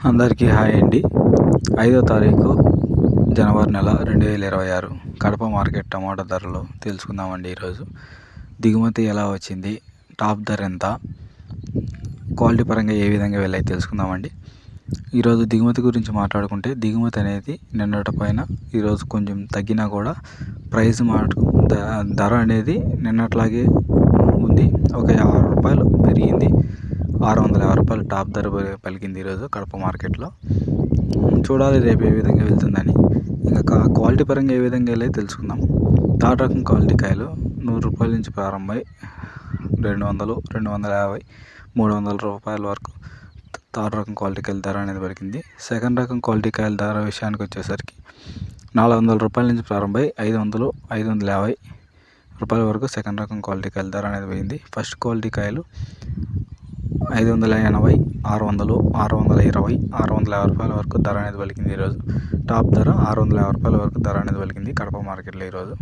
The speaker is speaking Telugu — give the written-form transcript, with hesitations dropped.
అందరికీ హాయ్ అండి. 5వ తారీఖు జనవరి నెల 2026 కడప మార్కెట్ టమాటా ధరలు తెలుసుకుందామండి. ఈరోజు దిగుమతి ఎలా వచ్చింది, టాప్ ధర ఎంత, క్వాలిటీ పరంగా ఏ విధంగా వెళ్ళాయి తెలుసుకుందామండి. ఈరోజు దిగుమతి గురించి మాట్లాడుకుంటే దిగుమతి అనేది నిన్నటి పైన ఈరోజు కొంచెం తగ్గినా కూడా ప్రైస్ ధర అనేది నిన్నట్లాగే ఉంది. ఒక 50 రూపాయలు పెరిగింది. 650 రూపాయలు టాప్ ధర పలికింది ఈరోజు కడప మార్కెట్లో. చూడాలి రేపు ఏ విధంగా వెళ్తుందని. ఇంకా క్వాలిటీ పరంగా ఏ విధంగా వెళ్ళి తెలుసుకుందాం. థర్డ్ రకం క్వాలిటీ కాయలు 100 రూపాయల నుంచి ప్రారంభమై 200, 250, 300 రూపాయల వరకు థర్డ్ రకం క్వాలిటీ కాయల ధర అనేది పలికింది. సెకండ్ రకం క్వాలిటీ కాయల ధర విషయానికి వచ్చేసరికి 400 రూపాయల నుంచి ప్రారంభమై 500, 550 రూపాయల వరకు సెకండ్ రకం క్వాలిటీ కాయల ధర అనేది పోయింది. ఫస్ట్ క్వాలిటీ కాయలు 580, 600, 620, 650 రూపాయల వరకు ధర అనేది పలికింది ఈరోజు. టాప్ ధర 650 రూపాయల వరకు ధర అనేది పలికింది కడప మార్కెట్లో ఈరోజు.